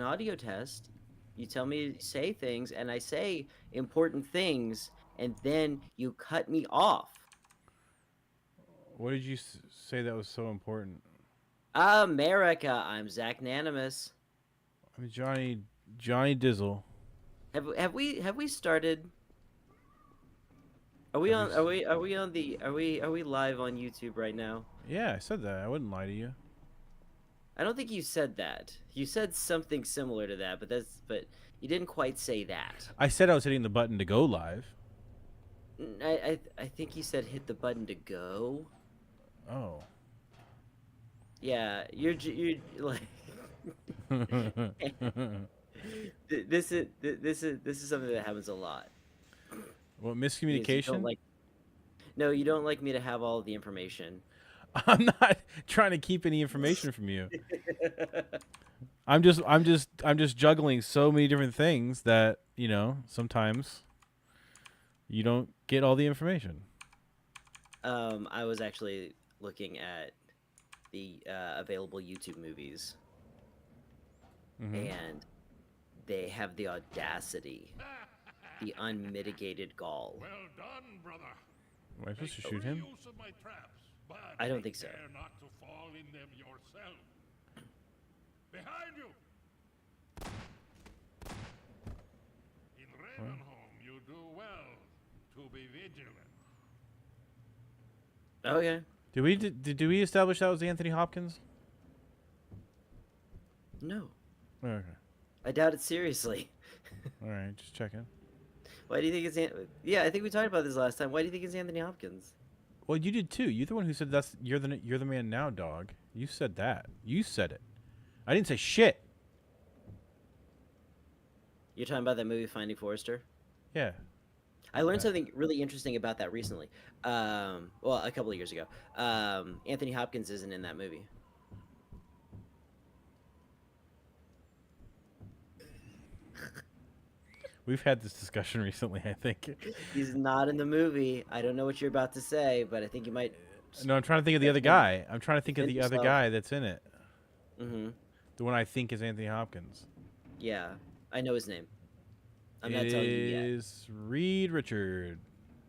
an audio test. You tell me to say things, and I say important things, and then you cut me off. What did you say that was so important? America, I'm Zach Nanimus. I mean, Johnny Dizzle. Have we started? Are we Have we? on? Are we on the? Are we live on YouTube right now? Yeah, I said that. I wouldn't lie to you. I don't think you said that. You said something similar to that, but you didn't quite say that. I said I was hitting the button to go live. I think you said hit the button to go. Oh. Yeah, you're like this is something that happens a lot What because you don't miscommunication? like no, you don't like me to have all of the information. I'm not trying to keep any information from you. I'm just juggling so many different things that sometimes you don't get all the information. I was actually looking at the available YouTube movies, Mm-hmm. and they have the audacity, the unmitigated gall. Well done, brother. Am I supposed Make to shoot free him? use of my traps, but I don't take think so. care not to fall in them yourself. Behind you! In Ravenholm, you do well to be vigilant. Okay. Did we establish that was Anthony Hopkins? No, Okay. I doubt it seriously. All right, just checking. Why do you think it's yeah, I think we talked about this last time. Why do you think it's Anthony Hopkins? Well, you did too. You're the one who said you're the man now, dog. You said that. You said it. I didn't say shit. You're talking about that movie Finding Forrester? Yeah. I learned That. something really interesting about that recently. Well, a couple of years ago. Anthony Hopkins isn't in that movie. We've had this discussion recently, I think. He's not in the movie. I don't know what you're about to say, but I think you might No, I'm trying to think of the other guy. I'm trying to think of defend the other yourself. guy that's in it. Mm-hmm. The one I think is Anthony Hopkins. Yeah, I know his name. I'm It not telling you yet. is Reed Richard.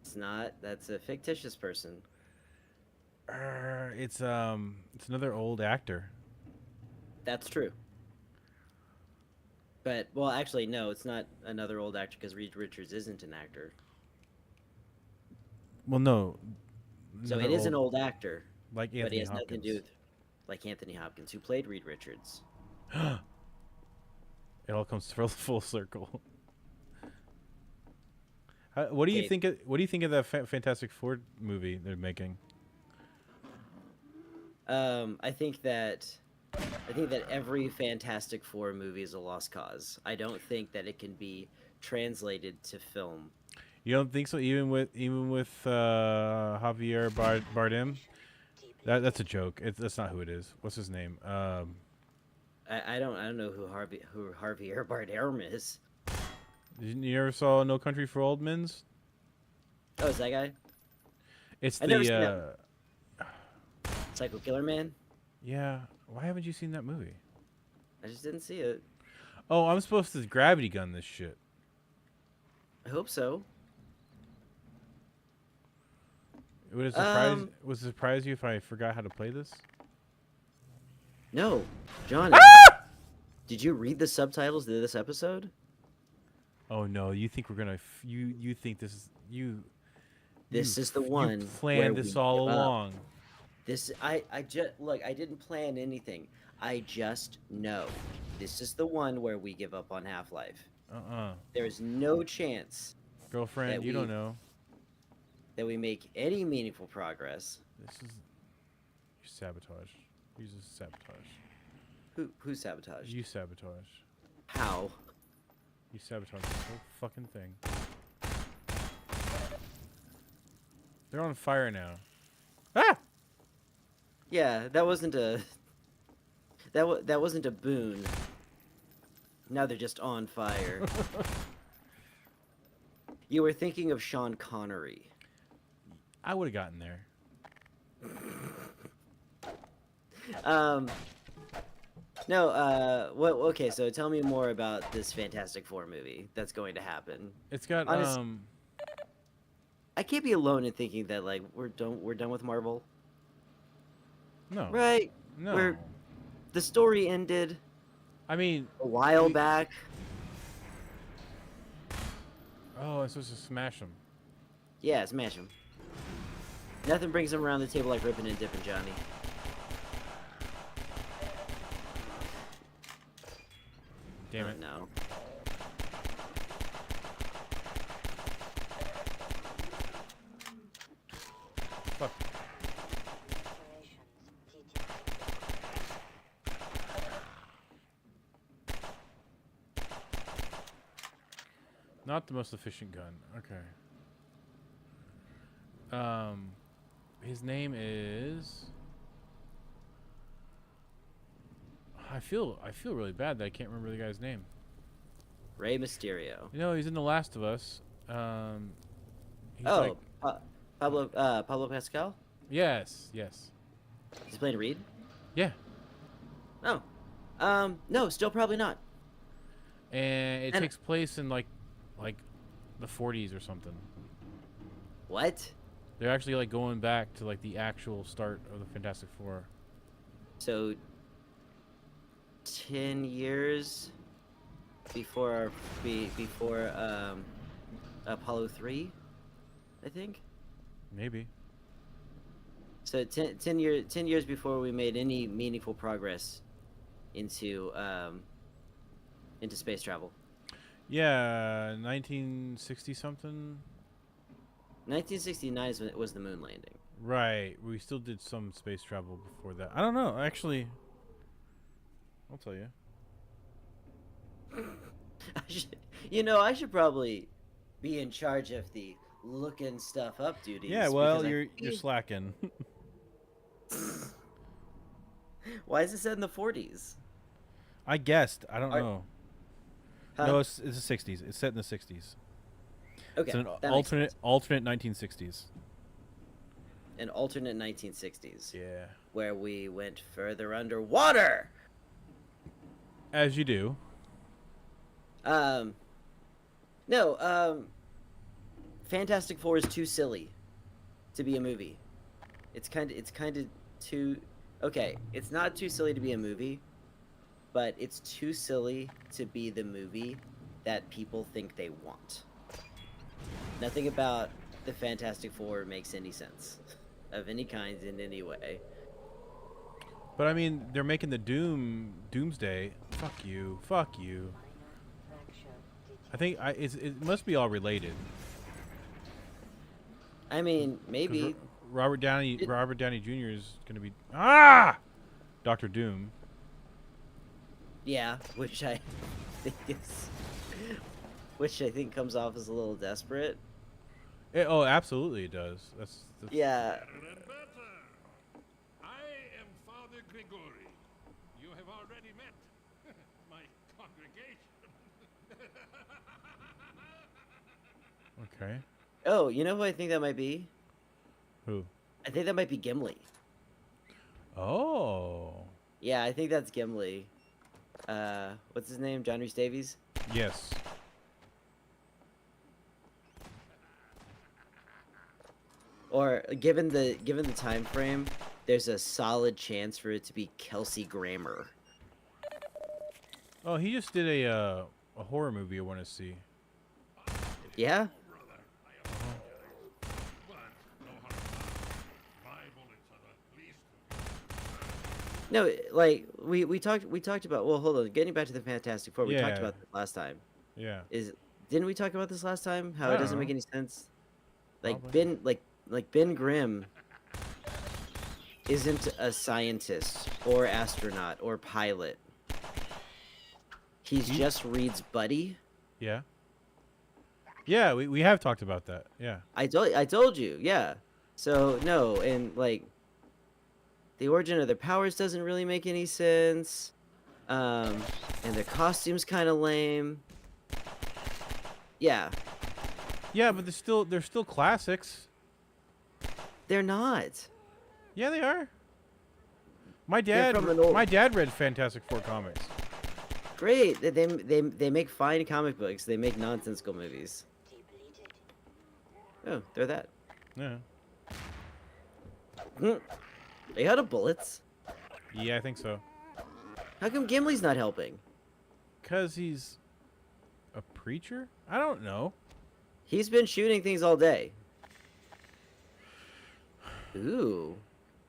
It's not. That's a fictitious person. It's another old actor. That's true. But well, actually, no, it's not another old actor because Reed Richards isn't an actor. Well, no. So Another it is an old actor, like but he Anthony has nothing to do Hopkins. with like Anthony Hopkins, who played Reed Richards. It all comes full circle. What do you Okay, think? What do you think of that Fantastic Four movie they're making? I think that every Fantastic Four movie is a lost cause. I don't think that it can be translated to film. You don't think so? Even with Javier Bardem, that's a joke. That's not who it is. What's his name? I don't know who Harvey Bardem is. You ever saw No Country for Old Men's? Oh, is that guy? It's I never seen the that. Psycho Killer Man. yeah. Why haven't you seen that movie? I just didn't see it. Oh, I'm supposed to gravity gun this shit. I hope so. Would it Um, surprise you if I forgot how to play this? no, John. Did you read the subtitles to this episode? Oh no, you think we're gonna you think this is This is the you one where planned we this all give up. along. I just look. I didn't plan anything. I just know this is the one where we give up on Half-Life. There's no chance Girlfriend, that you don't we know. that we make any meaningful progress. This is you sabotage. You just sabotage. Who sabotaged? You sabotage. How? You sabotage this whole fucking thing. They're on fire now. Ah! Yeah, that wasn't a that wasn't a boon. Now they're just on fire. You were thinking of Sean Connery. I would have gotten there. No, what? Okay, so tell me more about this Fantastic Four movie that's going to happen. It's got Honest, I can't be alone in thinking that like we're done with Marvel, no, right? no. We're the story ended I mean, a while we, back. oh, I'm supposed to smash them. Yeah, smash him. Nothing brings him around the table like ripping and dipping, Johnny. Damn Oh, it. no. Fuck. Not the most efficient gun. Okay. His name is. I feel really bad that I can't remember the guy's name. Rey Mysterio. You know, he's in The Last of Us. He's Oh, like, Pablo Pascal. yes. He's playing Reed. Yeah. Oh, no, still probably not. And it And- takes place in like the 40s or something. What? They're actually like going back to like the actual start of the Fantastic Four. So, 10 years before Apollo 3, I think. Maybe. So 10 years before we made any meaningful progress into space travel. Yeah, 1960 something. 1969 was the moon landing. Right. We still did some space travel before that. I don't know. Actually, I'll tell you. I should probably be in charge of the looking stuff up duties. Yeah. Well, because you're slacking. Why is it set in the 40s? I guessed. I don't know. Huh? No, it's the 60s. It's set in the 60s. Okay, It's an that makes sense. alternate 1960s. An alternate 1960s Yeah. where we went further underwater. As you do. No, Fantastic Four is too silly to be a movie. It's kind of too okay, it's not too silly to be a movie, but it's too silly to be the movie that people think they want. Nothing about the Fantastic Four makes any sense of any kind in any way. But I mean, they're making the Doomsday. Fuck you. I think it must be all related. I mean, 'Cause maybe Robert Downey It- Jr. is gonna be Doctor Doom. yeah, which I think comes off as a little desperate. Oh, absolutely, it does. That's Yeah, Better and better. I am Father Grigori. You have already met my congregation. okay. oh, you know who I think that might be? Who? I think that might be Gimli. Oh, Yeah, I think that's Gimli. What's his name? John Rhys Davies? yes. Or given the time frame, there's a solid chance for it to be Kelsey Grammer. Oh, he just did a horror movie I want to see. Yeah? But no harm done. My bullets are the least. No, like we talked about. Well, hold on. Getting back to the Fantastic Four, we talked Yeah. about this last time. Yeah. Didn't we talk about this last time? How I it don't doesn't make know. any sense. Like Probably. Ben Grimm isn't a scientist or astronaut or pilot. He's just Reed's buddy. Yeah. Yeah, we have talked about that. Yeah. I told you, yeah. So no, and like the origin of their powers doesn't really make any sense. And their costume's kind of lame. Yeah, Yeah, but they're still classics. they're not. Yeah, they are. My They're dad, from an old- my dad read Fantastic Four comics. Great. They make fine comic books. They make nonsensical movies. Oh, they're that. Yeah. They out of bullets. Yeah, I think so. How come Gimli's not helping? Cause he's a preacher? I don't know. He's been shooting things all day. Ooh.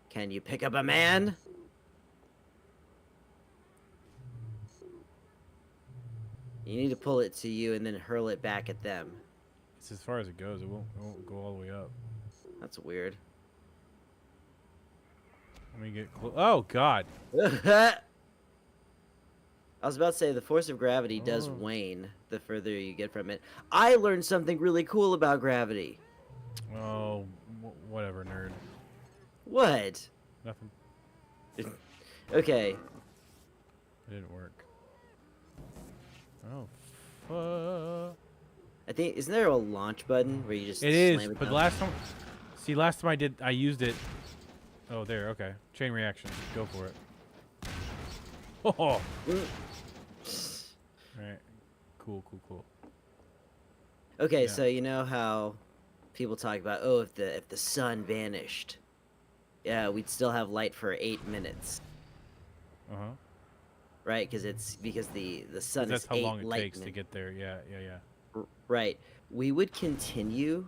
Can you pick up a man? You need to pull it to you and then hurl it back at them. It's as far as it goes. It won't go all the way up. That's weird. Let me get close. Oh God. I was about to say the force of gravity does Oh. wane the further you get from it. I learned something really cool about gravity. Oh, whatever, nerd. What? Nothing. Okay. It didn't work. Oh, fuck. I think isn't there a launch button where you just It is, slam it but down? last time, see, last time I used it. Oh, there. Okay, chain reaction. Go for it. Oh. Mm. All right. Cool. Okay, Yeah. so you know how people talk about, oh, if the sun vanished, yeah, we'd still have light for 8 minutes, Uh huh. right? Because the sun That's is how 8 long it light takes to minutes. get there. Yeah. Right. We would continue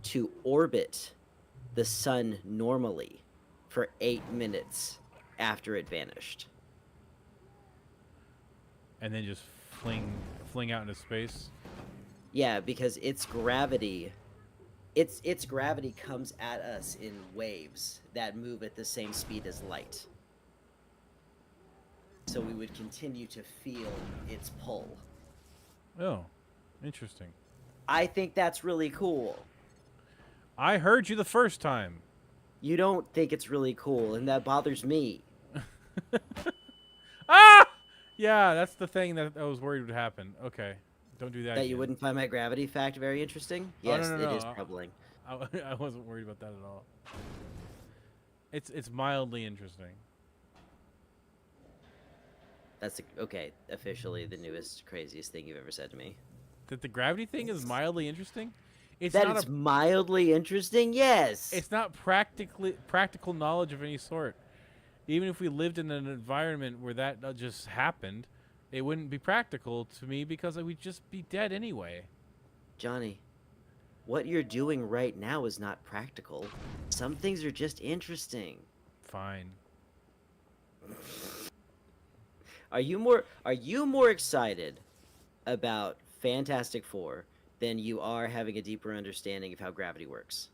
to orbit the sun normally for 8 minutes after it vanished. And then just fling out into space. Yeah, because its gravity comes at us in waves that move at the same speed as light. So we would continue to feel its pull. Oh, interesting. I think that's really cool. I heard you the first time. You don't think it's really cool, and that bothers me. Ah! Yeah, that's the thing that I was worried would happen. Okay, don't do that. That you again. wouldn't find my gravity fact very interesting? Oh, no, Yes, no, it no. is troubling. I wasn't worried about that at all. It's mildly interesting. That's okay. Officially, the newest, craziest thing you've ever said to me. That the gravity thing is mildly interesting. It's That not it's a. mildly interesting. Yes. It's not practical knowledge of any sort. Even if we lived in an environment where that just happened, it wouldn't be practical to me because we'd just be dead anyway. Johnny, what you're doing right now is not practical. Some things are just interesting. Fine. Are you more excited about Fantastic Four than you are having a deeper understanding of how gravity works?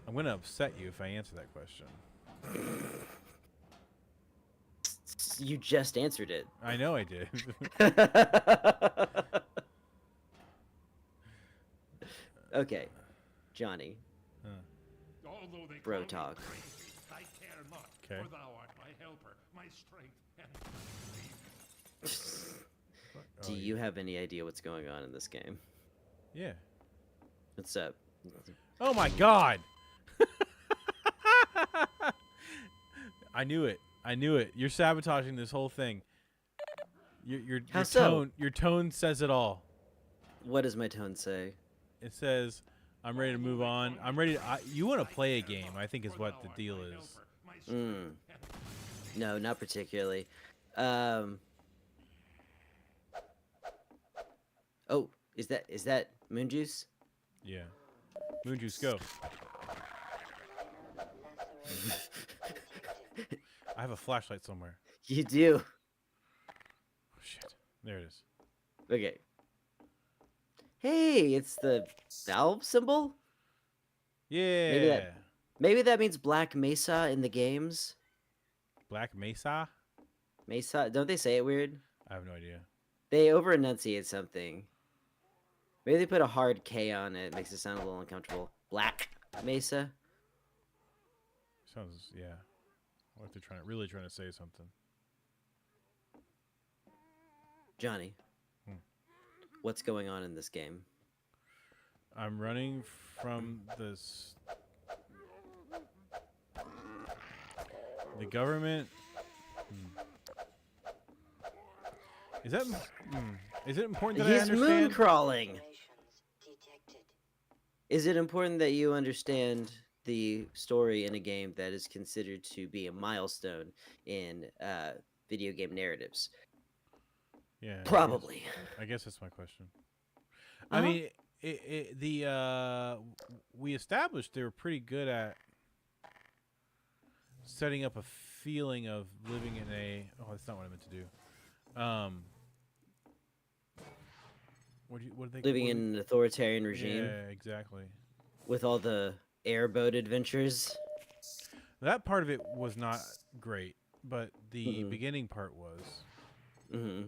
I'm gonna upset you if I answer that question. You just answered it. I know I did. Okay, Johnny, Although they Bro call me talk. crazy, I care not, 'Kay. for thou art my helper, my strength, and do you have any idea what's going on in this game? Yeah. What's up? Oh my God. I knew it. You're sabotaging this whole thing. Your How so? tone says it all. What does my tone say? It says, "I'm ready to move on. I'm ready. You want to play a game? I think is what the deal is." Mm. No, not particularly. Oh, is that moon juice? Yeah. Moon juice, go. I have a flashlight somewhere. You do. Oh, shit. There it is. Okay. Hey, it's the valve symbol? Yeah. Maybe that means Black Mesa in the games. Black Mesa? Mesa, don't they say it weird? I have no idea. They over enunciate something. Maybe they put a hard K on it, makes it sound a little uncomfortable. Black Mesa? Sounds, yeah. What they're really trying to say something. Johnny, what's going on in this game? I'm running from this The government. Is that? Is it important that I He's moon understand? crawling. Is it important that you understand the story in a game that is considered to be a milestone in video game narratives? Yeah. Probably. I guess that's my question. I Uh-huh. mean, we established they were pretty good at setting up a feeling of living in a. Oh, that's not what I meant to do. What do they Living in an authoritarian regime Yeah, exactly. with all the airboat adventures. That part of it was not great, but the Mhm. beginning part was Hmm.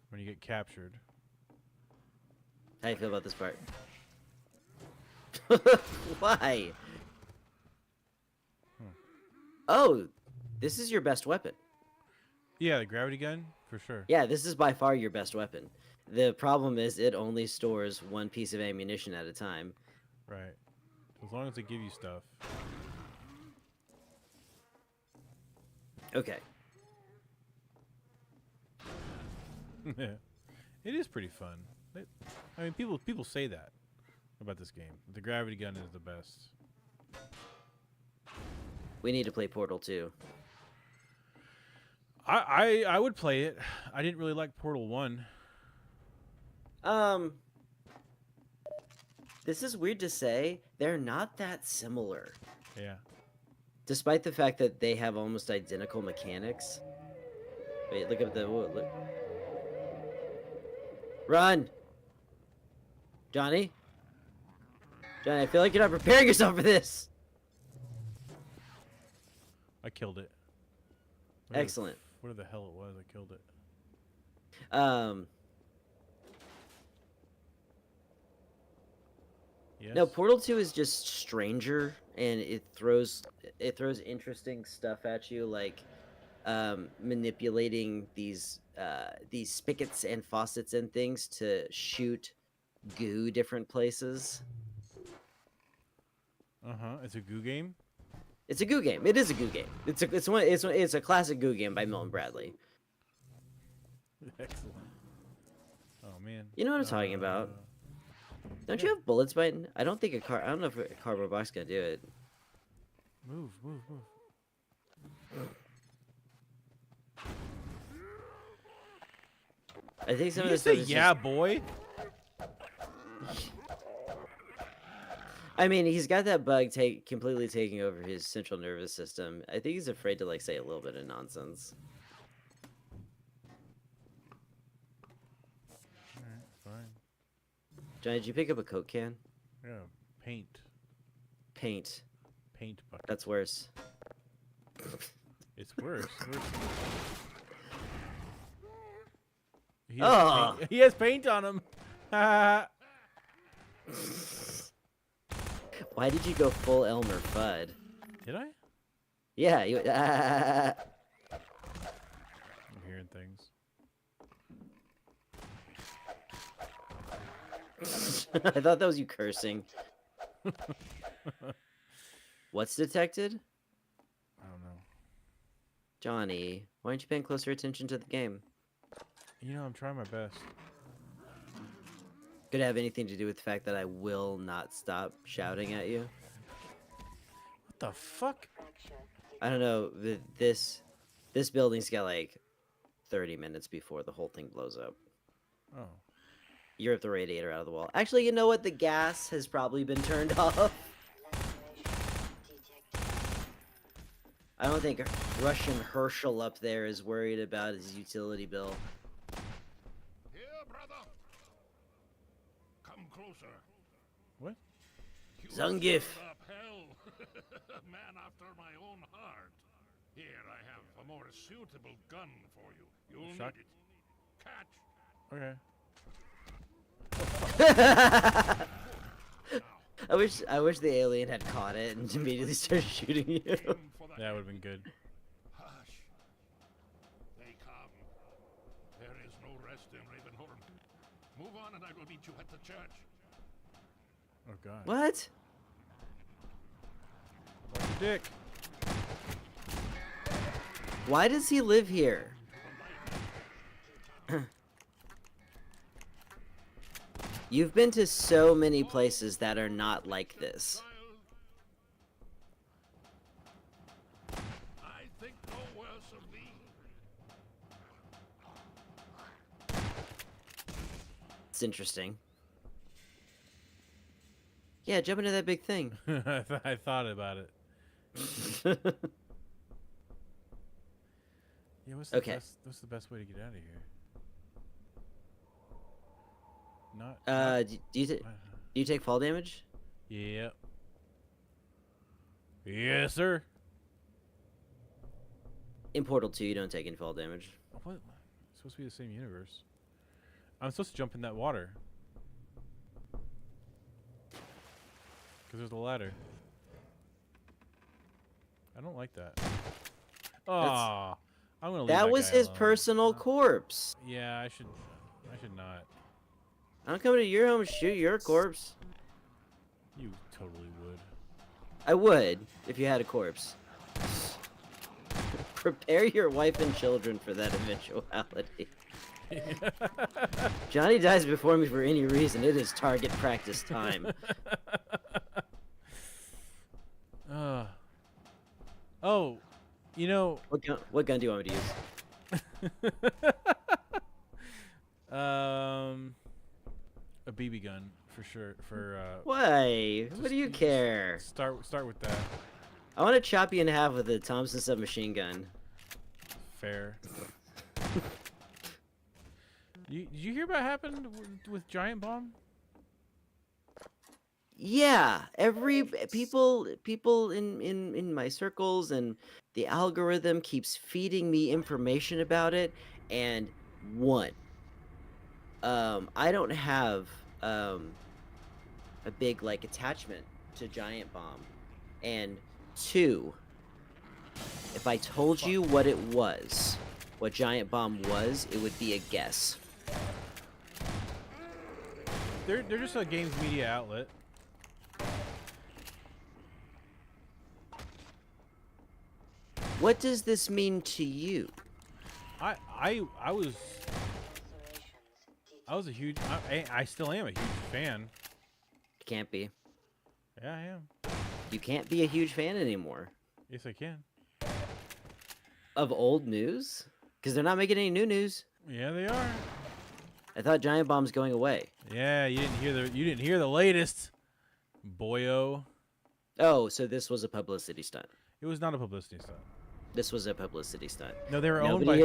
when you get captured. How do you feel about this part? Why? Oh, this is your best weapon. Yeah, the gravity gun for sure. Yeah, this is by far your best weapon. The problem is it only stores one piece of ammunition at a time. Right. As long as they give you stuff. Okay. Yeah, it is pretty fun. I mean, people say that about this game. The gravity gun is the best. We need to play Portal 2. I would play it. I didn't really like Portal 1. This is weird to say. They're not that similar. Yeah. Despite the fact that they have almost identical mechanics. Wait, look at the... Look. Run! Johnny? Johnny, I feel like you're not preparing yourself for this! I killed it. Whatever Excellent. Whatever the hell it was, I killed it. Yes. No, Portal 2 is just stranger, and it throws interesting stuff at you, like manipulating these spigots and faucets and things to shoot goo different places. It's a goo game. It's a goo game. It is a goo game. It's a classic goo game by Milton Bradley. Excellent. Oh man. You know what I'm talking about. Don't you have bullets biting? I don't think I don't know if a cardboard box can do it. Move. I think some Did of you this say yeah, boy? I mean, he's got that bug completely taking over his central nervous system. I think he's afraid to like say a little bit of nonsense. Alright, fine. Johnny, did you pick up a Coke can? Yeah, paint Paint. bucket. That's worse. It's worse. Oh! He has paint on him. Why did you go full Elmer Fudd? Did I? Yeah, you. I'm hearing things. I thought that was you cursing. What's detected? I don't know. Johnny, why aren't you paying closer attention to the game? You know, I'm trying my best. Could it have anything to do with the fact that I will not stop shouting at you? What the fuck? I don't know. This building's got like 30 minutes before the whole thing blows up. Oh. You rip the radiator out of the wall. Actually, you know what? The gas has probably been turned off. I don't think Russian Herschel up there is worried about his utility bill. Here, brother. Come closer. What? You Zungif. stirred up hell. A man after my own heart. Here, I have a more suitable gun for you. You'll Shot? need it. Catch. Okay. I wish the alien had caught it and immediately started shooting you. Aim for the That would have been good. Hush. They come. There is no rest in Ravenholm. Move on and I will meet you at the church. Oh god. What? Watch your dick. Why does he live here? You've been to so many places that are not like this. I think no worse of thee. It's interesting. Yeah, jump into that big thing. I thought about it. Yeah, what's the Okay. what's the best way to get out of here? Not. Do you take fall damage? Yep. Yes, sir. In Portal 2, you don't take any fall damage. What? It's supposed to be the same universe. I'm supposed to jump in that water. Because there's a ladder. I don't like that. Oh, I'm gonna leave That was guy his alone. personal corpse. Yeah, I should not. I'm coming to your home to shoot your corpse. You totally would. I would, if you had a corpse. Prepare your wife and children for that eventuality. Johnny dies before me for any reason. It is target practice time. Oh, you know. What gun do you want me to use? A BB gun for sure. For Why? What just- do you care? start with that. I want to chop you in half with a Thompson submachine gun. Fair. Did you hear what happened with Giant Bomb? Yeah, people in my circles, and the algorithm keeps feeding me information about it. And one, I don't have a big like attachment to Giant Bomb, and two, if I told you what it was, what Giant Bomb was, it would be a guess. They're just a games media outlet. What does this mean to you? I was a huge. I still am a huge fan. You can't be. Yeah, I am. You can't be a huge fan anymore. Yes, I can. Of old news? Because they're not making any new news. Yeah, they are. I thought Giant Bomb's going away. Yeah, you didn't hear the latest, boyo. Oh, so this was a publicity stunt. It was not a publicity stunt. This was a publicity stunt. No, they were owned by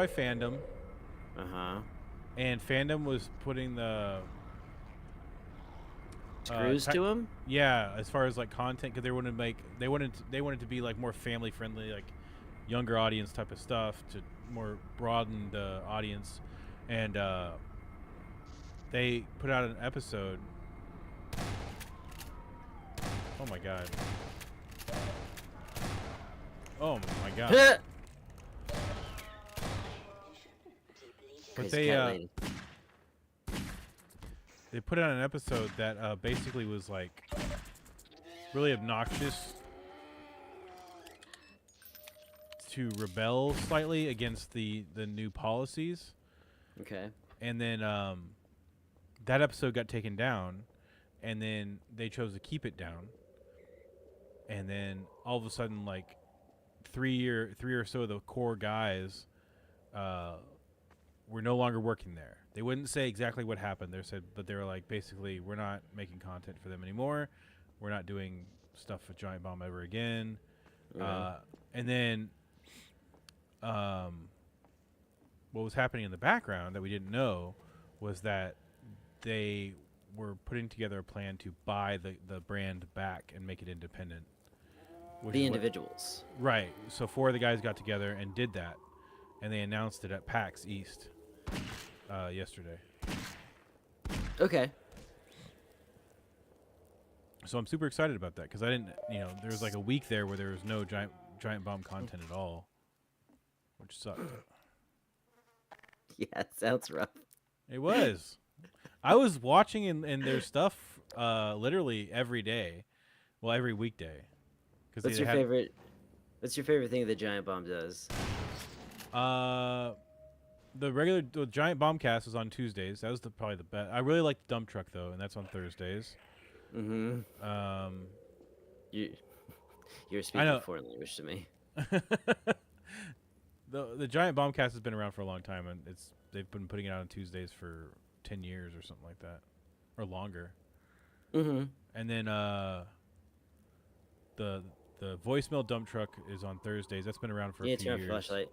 Fandom, Uh-huh. and Fandom was putting the Screws to him? yeah, as far as like content, because they wanted to be like more family friendly, like younger audience type of stuff to more broaden the audience, and they put out an episode. Oh my god. Oh my god. But Crazy cat lady. they put out an episode that basically was like really obnoxious to rebel slightly against the new policies, Okay. and then that episode got taken down, and then they chose to keep it down, and then all of a sudden like three or so of the core guys were no longer working there. They wouldn't say exactly what happened. But they were like, basically, we're not making content for them anymore. We're not doing stuff with Giant Bomb ever again. And then, what was happening in the background that we didn't know was that they were putting together a plan to buy the brand back and make it independent. The individuals. Right. So 4 of the guys got together and did that, and they announced it at PAX East yesterday. Okay. So I'm super excited about that because I didn't, there was like a week there where there was no Giant Bomb content at all, which sucked. Yeah, it sounds rough. It was. I was watching in their stuff literally every day, well, every weekday. What's your favorite? What's your favorite thing that Giant Bomb does? The Giant Bombcast is on Tuesdays. That was probably the best. I really like the dump truck though, and that's on Thursdays. Mm-hmm. Um, You, you're I speaking know. a foreign language to me. The Giant Bombcast has been around for a long time, and they've been putting it out on Tuesdays for 10 years or something like that, or longer. Mm-hmm. And then the voicemail dump truck is on Thursdays. That's been around for Yeah, a few turn on years. flashlight.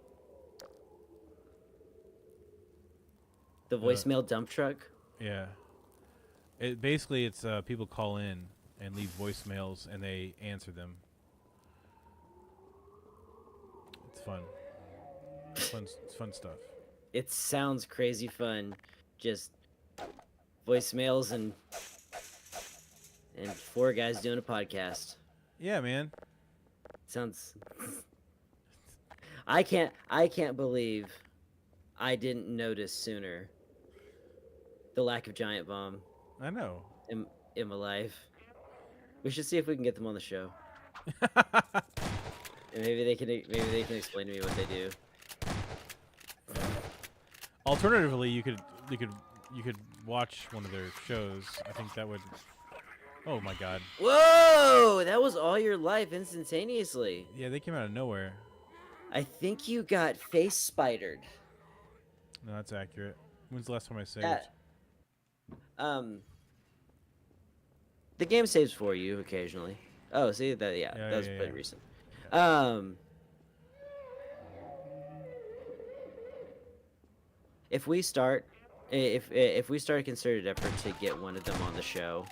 The Uh, voicemail dump truck. Yeah. It's people call in and leave voicemails, and they answer them. It's fun. It's fun stuff. It sounds crazy fun. Just voicemails and four guys doing a podcast. Yeah, man. Sounds. I can't believe I didn't notice sooner the lack of Giant Bomb I know. in my life. We should see if we can get them on the show. And maybe they can explain to me what they do. Alternatively, you could watch one of their shows. I think that would. Oh my God. Whoa! That was all your life instantaneously. Yeah, they came out of nowhere. I think you got face spidered. No, that's accurate. When's the last time I saved? That- The game saves for you occasionally. Oh, see that? Yeah, Yeah, that was yeah, pretty yeah. recent. If we start, if we start a concerted effort to get one of them on the show,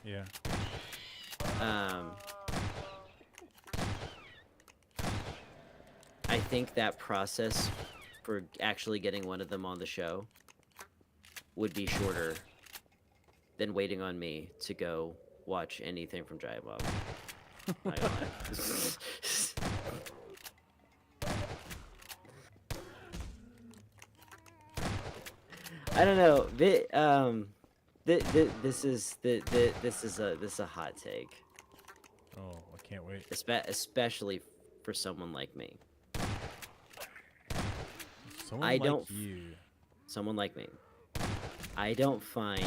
Yeah. I think that process for actually getting one of them on the show would be shorter than waiting on me to go watch anything from Giant Bomb. Not gonna lie. I don't know. This is a hot take, Oh, I can't wait. especially for someone like me. Someone I like don't- you. Someone like me. I don't find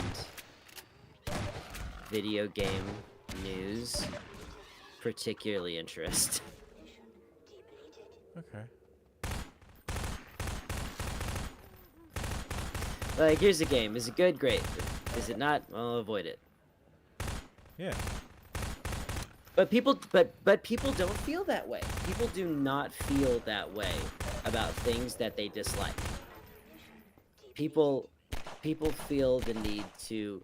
video game news particularly interesting. Okay. Like, here's the game. Is it good? Great. Is it not? I'll avoid it. Yeah. But people don't feel that way. People do not feel that way about things that they dislike. People feel the need to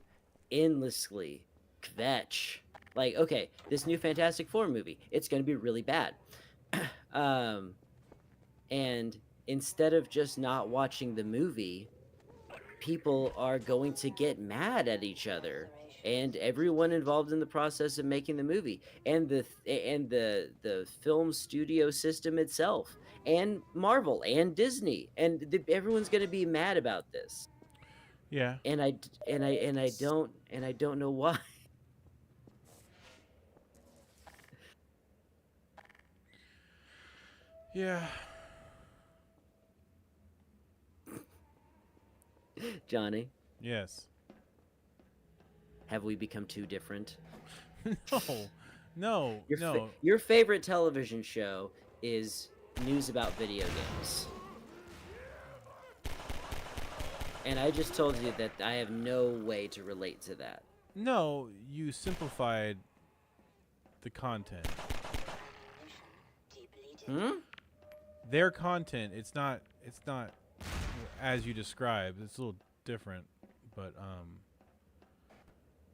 endlessly kvetch. Like, okay, this new Fantastic Four movie, it's going to be really bad. And instead of just not watching the movie, people are going to get mad at each other and everyone involved in the process of making the movie and the film studio system itself and Marvel and Disney and everyone's going to be mad about this. Yeah. And I don't know why. Yeah. Johnny, Yes. have we become too different? No. No. No. Your favorite television show is news about video games. And I just told you that I have no way to relate to that. No, you simplified the content. Hmm? Their content, it's not as you described. It's a little different, but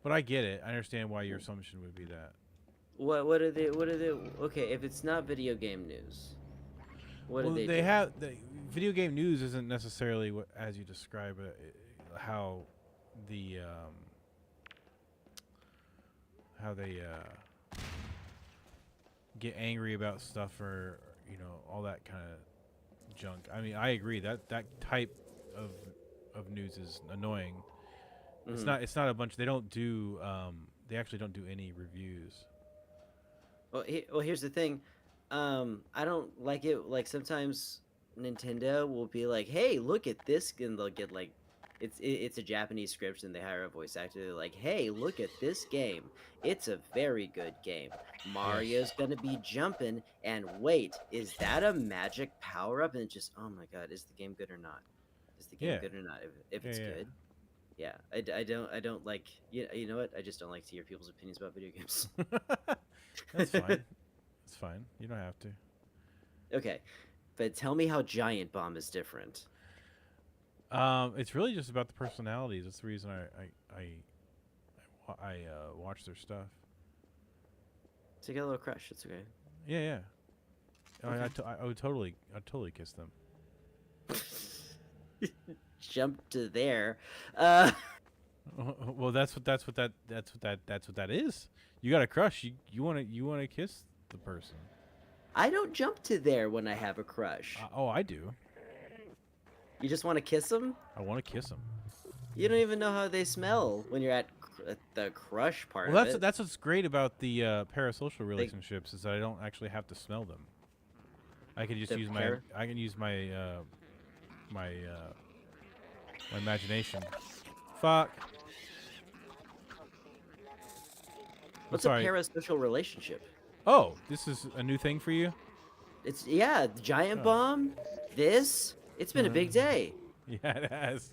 I get it. I understand why your assumption would be that. What are they okay, if it's not video game news. What Well, do they do? have the video game news isn't necessarily what as you describe it, how the how they get angry about stuff or all that kind of junk. I mean, I agree that type of news is annoying. Mhm. It's not a bunch. They don't do they actually don't do any reviews. Well, here's the thing. I don't like it. Like sometimes Nintendo will be like, "Hey, look at this," and they'll get like, it's a Japanese script and they hire a voice actor. They're like, "Hey, look at this game. It's a very good game. Mario's gonna be jumping, and wait, is that a magic power up?" And it's just, oh my god, is the game good or not? Is the game Yeah. good or not? If it's Yeah. good, yeah. I don't like. You know what? I just don't like to hear people's opinions about video games. That's fine. It's fine. You don't have to. Okay, but tell me how Giant Bomb is different. It's really just about the personalities. That's the reason I watch their stuff. So you got a little crush. It's okay. Yeah, yeah. Okay. I'd totally kiss them. Jump to there. Well, that's what that is. You got a crush. You wanna kiss the person. I don't jump to there when I have a crush. Oh, I do. You just want to kiss them? I want to kiss them. You don't even know how they smell when you're at the crush part Well, of it. that's what's great about the parasocial relationships is that I don't actually have to smell them. I can just The use par- my my imagination. Fuck. What's sorry. a parasocial relationship? Oh, this is a new thing for you? It's the Giant Oh. Bomb. This. It's been a big day. Yeah, it has.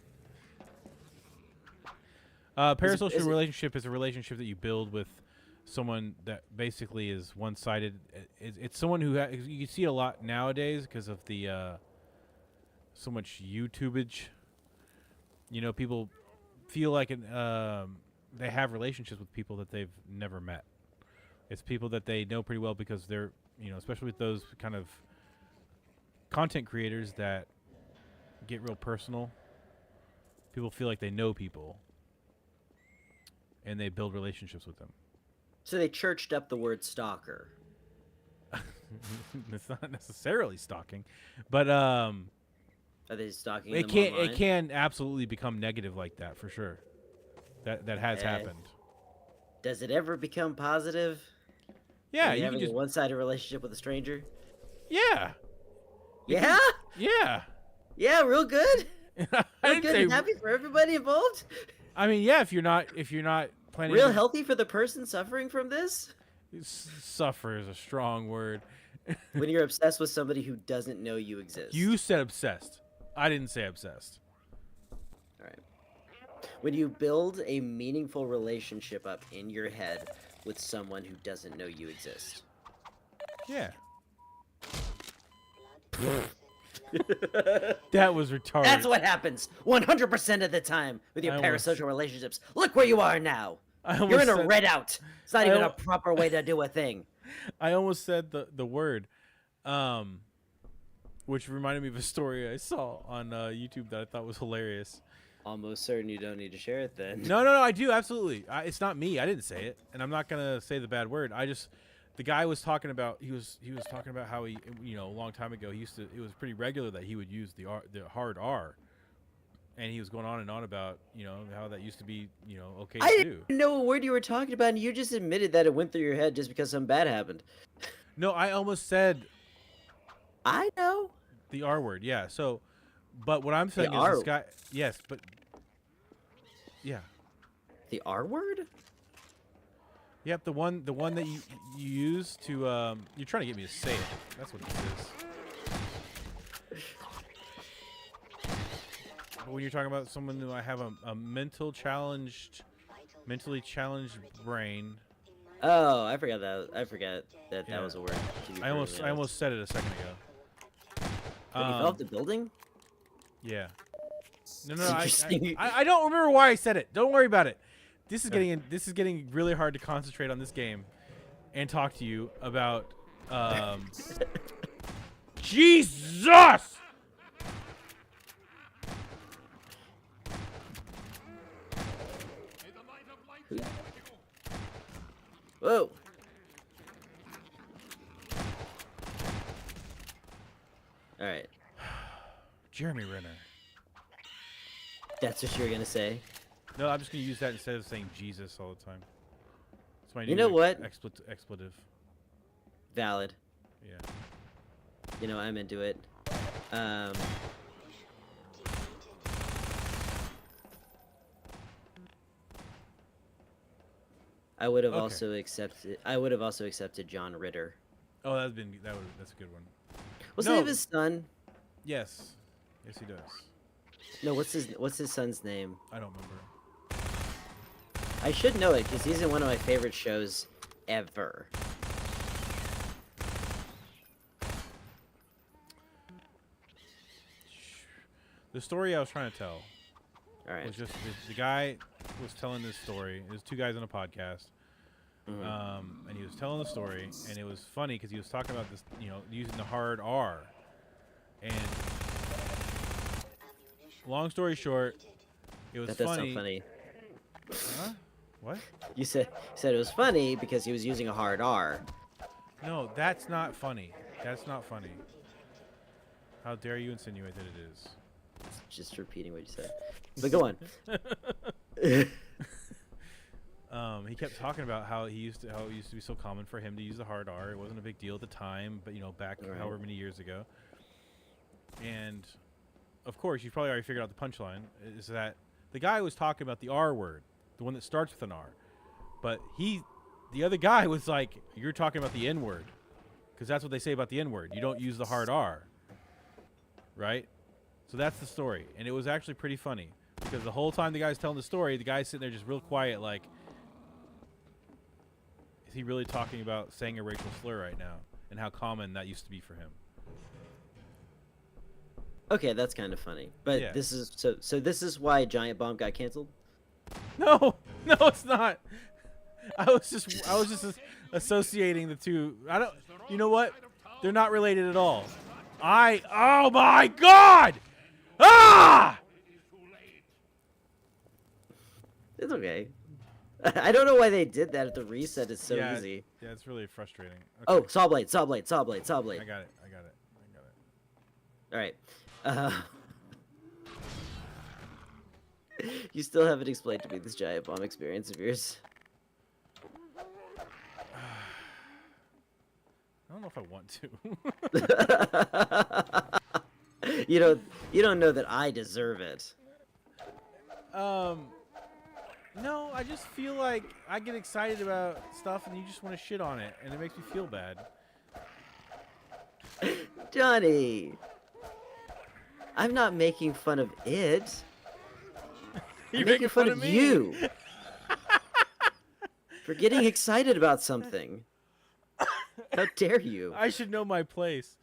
Parasocial is it- relationship is a relationship that you build with someone that basically is one-sided. It's someone who you see a lot nowadays because of the so much YouTubeage. You know, people feel like they have relationships with people that they've never met. It's people that they know pretty well because they're, especially with those kind of content creators that get real personal. People feel like they know people, and they build relationships with them. So they churched up the word stalker. It's not necessarily stalking, but Are they stalking them online? it can absolutely become negative like that for sure. That has happened. Does it ever become positive? Yeah, When you you're can having just a one-sided relationship with a stranger. yeah, Yeah, yeah. yeah, real good. I Real didn't good say. and happy for everybody involved. I mean, yeah. If you're not planning Real to healthy for the person suffering from this. suffer is a strong word. When you're obsessed with somebody who doesn't know you exist. You said obsessed. I didn't say obsessed. All right. When you build a meaningful relationship up in your head with someone who doesn't know you exist. Yeah. That was retarded. That's what happens 100% of the time with your I almost- parasocial relationships. Look where you are now. I You're almost in a said- red out. It's not I even a al- proper way to do a thing. I almost said the word, which reminded me of a story I saw on YouTube that I thought was hilarious. Almost certain you don't need to share it then. No, I do absolutely. It's not me. I didn't say it, and I'm not gonna say the bad word. The guy was talking about he was talking about how he a long time ago it was pretty regular that he would use the hard R, and he was going on and on about how that used to be okay I to do. didn't know what word you were talking about, and you just admitted that it went through your head just because something bad happened. No, I almost said I know. the R word. Yeah. So, but what I'm saying is R- this guy. Yes, but yeah. The R word? Yep, the one that you use to you're trying to get me to say it. That's what this is. But when you're talking about someone who I have a mentally challenged brain. Oh, I forgot that. I forgot that Yeah. was a word. I almost said it a second ago. When you fell off the building? Yeah. No, Interesting. I don't remember why I said it. Don't worry about it. This is getting really hard to concentrate on this game and talk to you about Jesus! May the light of light be with you. Whoa. All right. Jeremy Renner. That's what you were gonna say. No, I'm just gonna use that instead of saying Jesus all the time. It's my You new know what? Expletive. Valid. Yeah. You know, I'm into it. I would have Okay. also accepted. I would have also accepted John Ritter. Oh, that's a good one. What's No. the name of his son? Yes. Yes, he does. No, what's his son's name? I don't remember. I should know it because he's in one of my favorite shows ever. The story I was trying to tell All right. was just the guy was telling this story. There's two guys on a podcast, and he was telling the story, and it was funny because he was talking about this, you know, using the hard R. And long story short, it was That does funny. sound funny. Huh? What? You said it was funny because he was using a hard R. No, that's not funny. That's not funny. How dare you insinuate that it is? Just repeating what you said. But go on. He kept talking about how it used to be so common for him to use the hard R. It wasn't a big deal at the time, but you know, back Right. however many years ago. And of course, you've probably already figured out the punchline is that the guy was talking about the R word, the one that starts with an R. But the other guy was like, "You're talking about the N word, because that's what they say about the N word. You don't use the hard R." Right? So that's the story, and it was actually pretty funny because the whole time the guy's telling the story, the guy's sitting there just real quiet, like, is he really talking about saying a racial slur right now, and how common that used to be for him? Okay, that's kind of funny. But Yeah. this is so this is why Giant Bomb got canceled? No, no, it's not. I was just associating the two. I don't. You know what? They're not related at all. Oh my God! Ah! It's okay. I don't know why they did that. The reset is so yeah, easy. Yeah, it's really frustrating. Okay. Oh, saw blade. I got it. I got it. All right. You still haven't explained to me this Giant Bomb experience of yours. I don't know if I want to. You don't know that I deserve it. No, I just feel like I get excited about stuff and you just want to shit on it, and it makes me feel bad. Johnny, I'm not making fun of it. You're I'm making fun of me. you for getting excited about something. How dare you? I should know my place.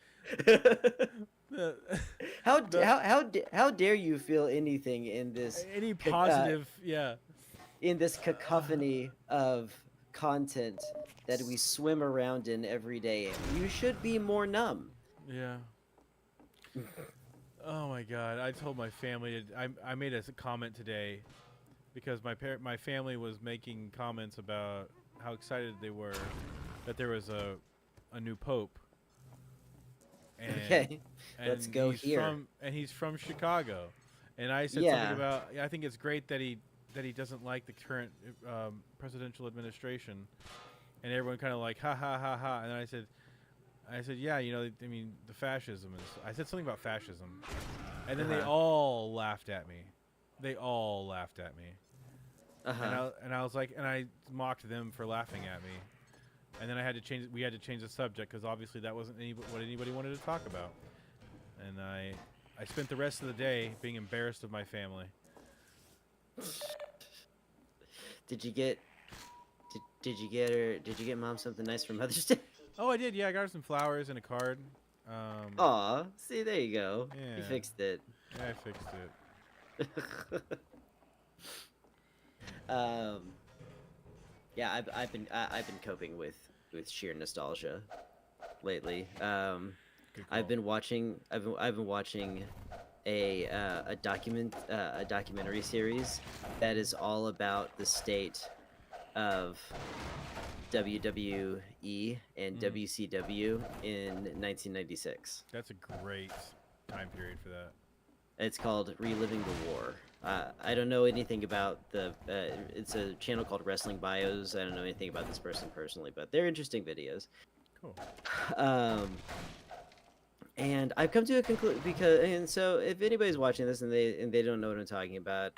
How dare you feel anything in this Any positive, in this cacophony of content that we swim around in every day? You should be more numb. Yeah. Oh my God! I told my family. I made a comment today because my family was making comments about how excited they were that there was a new pope. And, Okay, let's go here. He's from Chicago, and I said Yeah. something about. I think it's great that he doesn't like the current presidential administration, and everyone kind of like ha ha ha ha. And then I said, yeah, you know, I mean, the fascism is. I said something about fascism, and then they all laughed at me. They all laughed at me, and I was like, and I mocked them for laughing at me, and then we had to change the subject because obviously that wasn't what anybody wanted to talk about, and I spent the rest of the day being embarrassed of my family. Did you get mom something nice for Mother's Day? Oh, I did. Yeah, I got her some flowers and a card. Aw, see, there you go. You Yeah. fixed it. Yeah, I fixed it. Yeah, I've been coping with sheer nostalgia lately. Good call. I've been watching a documentary series that is all about the state of WWE and WCW in 1996. That's a great time period for that. It's called Reliving the War. I don't know anything about it's a channel called Wrestling Bios. I don't know anything about this person personally, but they're interesting videos. Cool. Um, and I've come to a conclusion because, and so if anybody's watching this and they don't know what I'm talking about,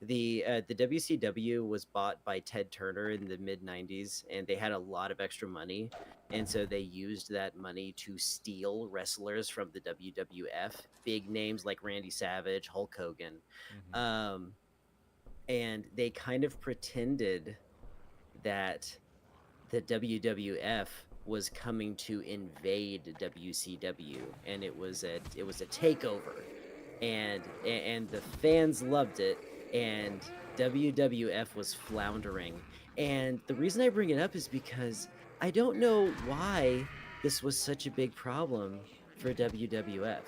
the WCW was bought by Ted Turner in the mid '90s, and they had a lot of extra money, and so they used that money to steal wrestlers from the WWF, big names like Randy Savage, Hulk Hogan, Mhm. and they kind of pretended that the WWF was coming to invade WCW, and it was a takeover, and the fans loved it, and WWF was floundering. And the reason I bring it up is because I don't know why this was such a big problem for WWF.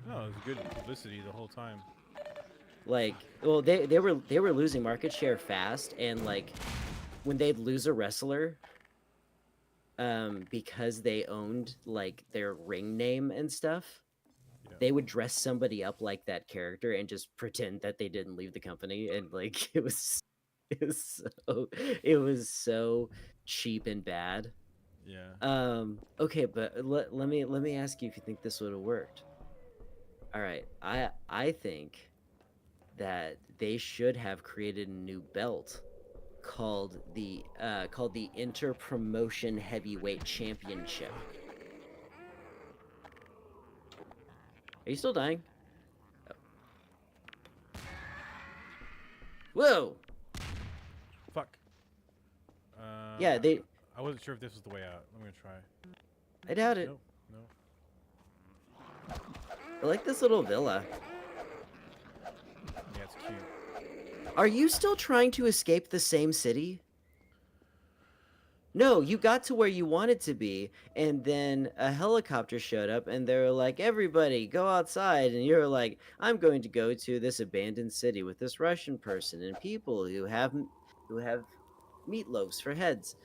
No, it was good publicity the whole time. Like, well, they were losing market share fast, and like when they'd lose a wrestler, because they owned like their ring name and stuff, Yeah. they would dress somebody up like that character and just pretend that they didn't leave the company, and like it was so cheap and bad. Yeah. Okay, but let me ask you if you think this would have worked. All right, I think that they should have created a new belt called the Inter Promotion Heavyweight Championship. Are you still dying? Oh. Whoa! Fuck. Yeah, I wasn't sure if this was the way out. I'm gonna try. I doubt it. Nope. No. I like this little villa. Yeah, it's cute. Are you still trying to escape the same city? No, you got to where you wanted to be, and then a helicopter showed up, and they were like, "Everybody, go outside." And you're like, "I'm going to go to this abandoned city with this Russian person and people who have meatloaves for heads,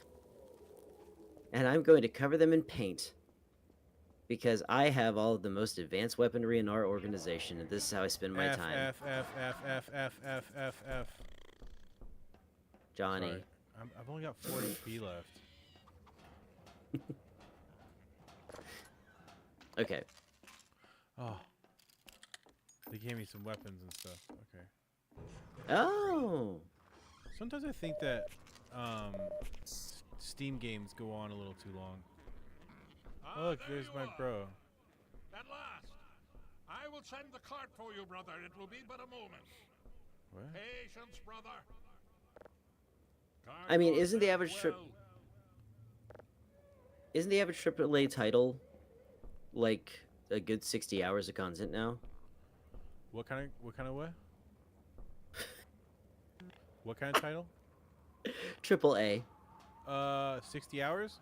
and I'm going to cover them in paint because I have all of the most advanced weaponry in our organization, and this is how I spend my time." F. Johnny. Sorry. I've only got 4 HP left. Okay. Oh. They gave me some weapons and stuff. Okay. Oh. Sometimes I think that Steam games go on a little too long. Oh, look, there there's you my are. bro. At last. I will send the cart for you, brother. It will be but a moment. What? Patience, brother. I mean, Cargo isn't the sent average trip well. Isn't the average AAA title like a good 60 hours of content now? What kind of what? What kind of title? AAA. 60 hours?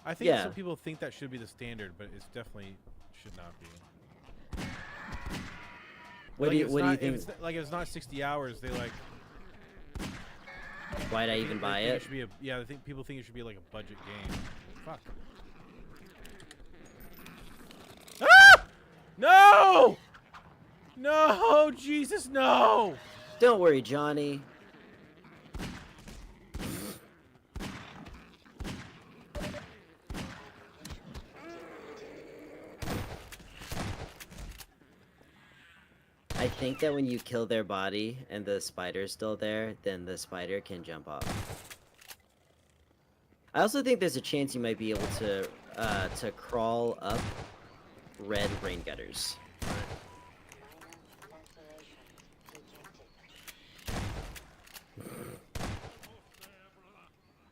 I think Yeah. some people think that should be the standard, but it's definitely should not be. What do you think? If it's not 60 hours, they like. Why'd I even they buy think it? should be I think people think it should be like a budget game. Fuck. Ah! No! No, Jesus, no! Don't worry, Johnny. I think that when you kill their body and the spider's still there, then the spider can jump off. I also think there's a chance you might be able to crawl up red rain gutters.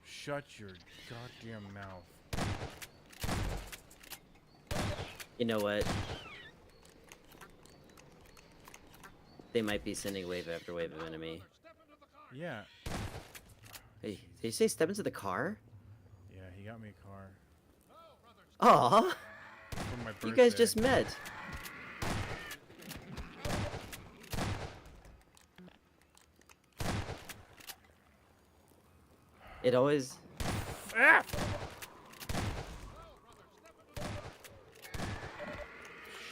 Shut your goddamn mouth. You know what? They might be sending wave after wave of enemy. Yeah. Hey, did you say step into the car? Yeah, he got me a car. Aw, For my birthday. you guys just met. It always... Ah!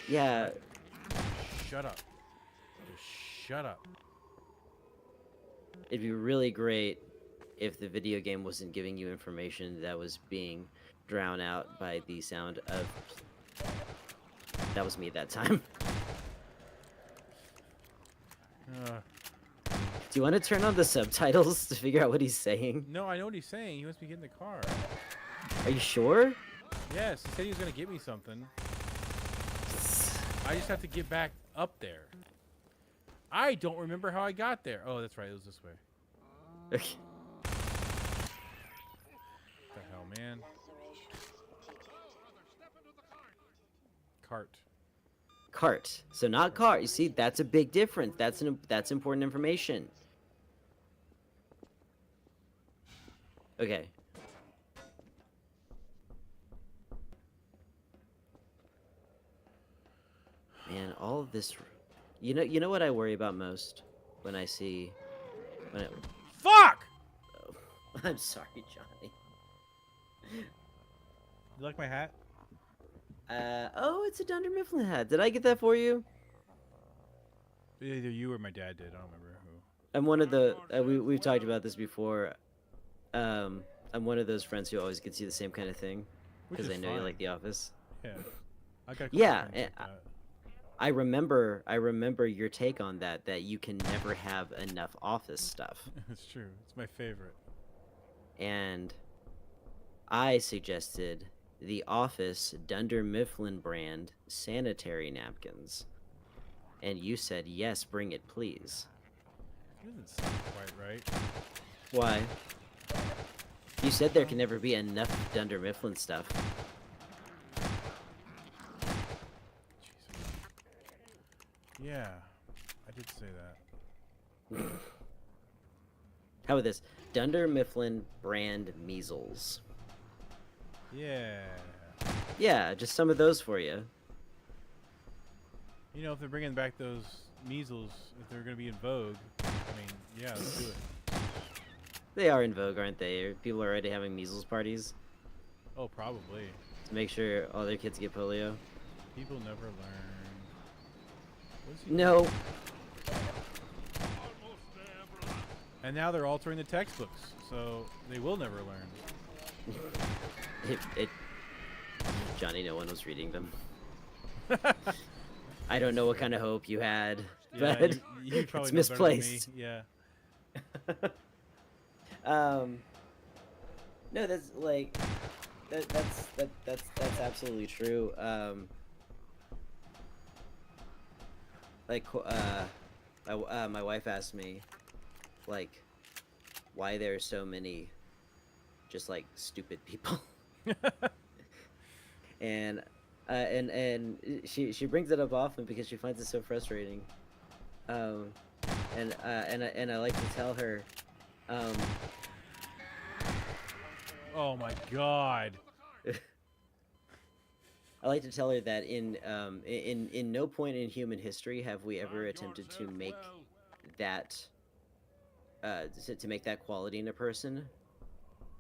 Yeah, Shut up. Just shut up. it'd be really great if the video game wasn't giving you information that was being drowned out by the sound of. That was me that time. Do you want to turn on the subtitles to figure out what he's saying? No, I know what he's saying. He wants me to get in the car. Are you sure? Yes, he said he was gonna get me something. I just have to get back up there. I don't remember how I got there. Oh, that's right. It was this way. Okay. What the hell, man? Cart. Cart. So not car. You see, that's a big difference. That's important information. Okay. Man, all of this. You know what I worry about most when I see. Fuck! Oh, I'm sorry, Johnny. You like my hat? Oh, it's a Dunder Mifflin hat. Did I get that for you? Either you or my dad did. I don't remember who. I'm one of the. We've talked about this before. I'm one of those friends who always gets you the same kind of thing Which because is I know you fine. like The Office. Yeah. I got a couple Yeah, friends like that. I remember your take on that. That you can never have enough Office stuff, It's true. It's my favorite. and I suggested the Office Dunder Mifflin brand sanitary napkins, and you said yes, bring it, please. It doesn't sound quite right. Why? You said there can never be enough Dunder Mifflin stuff. Jesus. Yeah, I did say that. How about this? Dunder Mifflin brand measles. Yeah. Yeah, just some of those for you. You know, if they're bringing back those measles, if they're going to be in vogue, I mean, yeah, let's do it. They are in vogue, aren't they? Are people already having measles parties Oh, probably. to make sure all their kids get polio? People never learn. What is he No. Almost there, brother. And now they're altering the textbooks, so they will never learn. Johnny, no one was reading them. I don't know what kind of hope you had, Yeah, but you probably it's know better than me. misplaced. Yeah. No, that's like that's absolutely true. My wife asked me, like, why there are so many, just like stupid people, and she brings it up often because she finds it so frustrating. And I like to tell her, Oh my god. I like to tell her that in no point in human history have we ever attempted to make that to make that quality in a person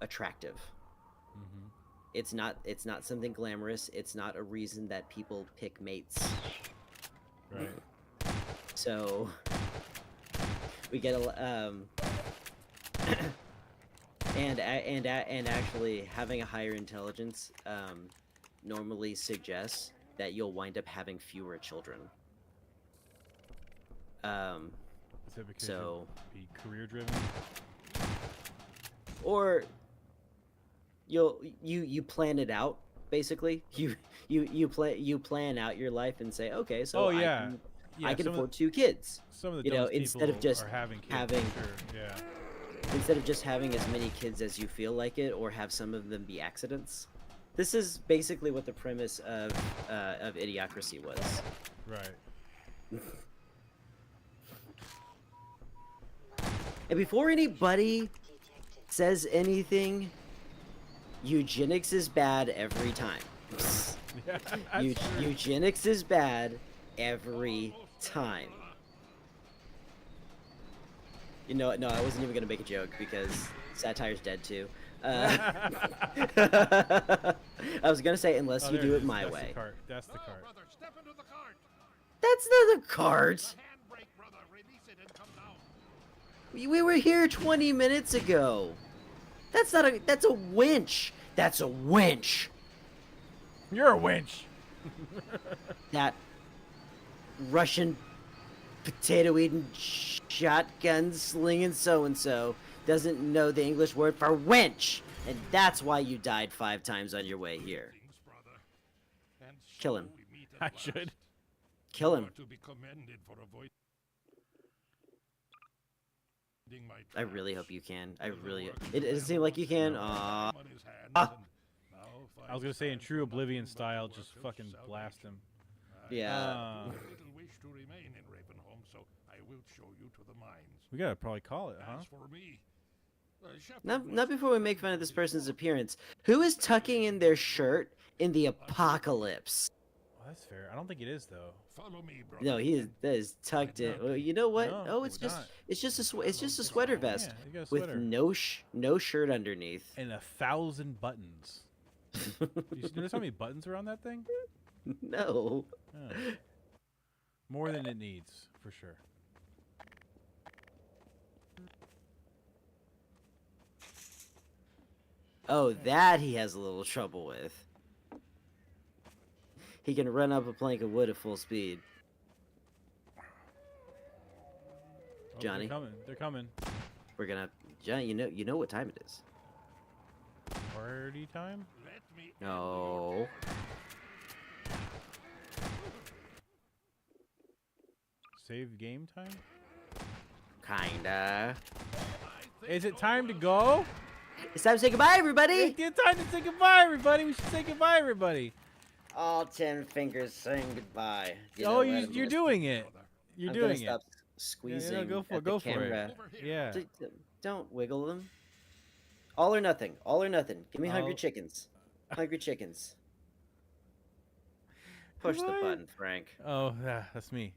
attractive. Hmm. It's not something glamorous. It's not a reason that people pick mates. Right. So we get and actually having a higher intelligence normally suggests that you'll wind up having fewer children. Is that because So- you'll be career driven? Or you plan it out basically. You plan out your life and say, okay, so Oh, yeah. I can some afford of, 2 kids. some of the you know, dumbest instead of people just are having kids, having- for sure. Yeah. Instead of just having as many kids as you feel like it, or have some of them be accidents. This is basically what the premise of Idiocracy was. Right. And before anybody says anything, eugenics is bad every time. Yeah. That's true. Eugenics is bad every time. You know, no, I wasn't even gonna make a joke because satire's dead too. I was gonna say unless Oh, you there do it it is. my That's way. The cart. That's the Oh, cart. brother, step into the cart. That's not a cart. Handbrake, brother. Release it and come down. We were here 20 minutes ago. That's not a. That's a winch. That's a winch. You're a winch. That Russian potato eating shotgun slinging so and so doesn't know the English word for winch, and that's why you died 5 times on your way here. Things, brother. And Kill so him. we meet I at should. last. Kill You him. are to be commended for avoiding my I really traps. hope you can. I With the really. work It doesn't seem like you can. on Aw. his hands, Ah. and now I was gonna say in true Oblivion style, just fucking blast him. Yeah. I little wish to remain in Ravenholm, so I will show you to the mines. We gotta probably call it, huh? As for me, Shepherd Not was before we make fun of this person's appearance. Who is tucking in their shirt in the apocalypse? Well, that's fair. I don't think it is though. Follow me, brother. No, he is. That is tucked in. Well, you know what? No, Oh, it's we're just. not. It's just a. It's just a sweater vest Yeah, you got a with sweater no shirt underneath. and 1,000 buttons. You notice how many buttons are on that thing? No. Oh. More than it needs, for sure. Oh, that he has a little trouble with. He can run up a plank of wood at full speed. Oh, Johnny. they're coming. They're coming. We're gonna, Johnny. You know what time it is. Party time? Let me No. Save game time? Kinda. Is it time to go? It's time to say goodbye, everybody. It's time to say goodbye, everybody. We should say goodbye, everybody. All 10 fingers saying goodbye. You know Oh, what? you're doing it. You're I'm doing gonna stop it. squeezing. go for at it. the Go for camera. over here. Yeah. Don't wiggle them. All or nothing. All or nothing. Give me hungry All- chickens. Hungry chickens. Push the Goodbye. button, Frank. Oh, yeah, that's me.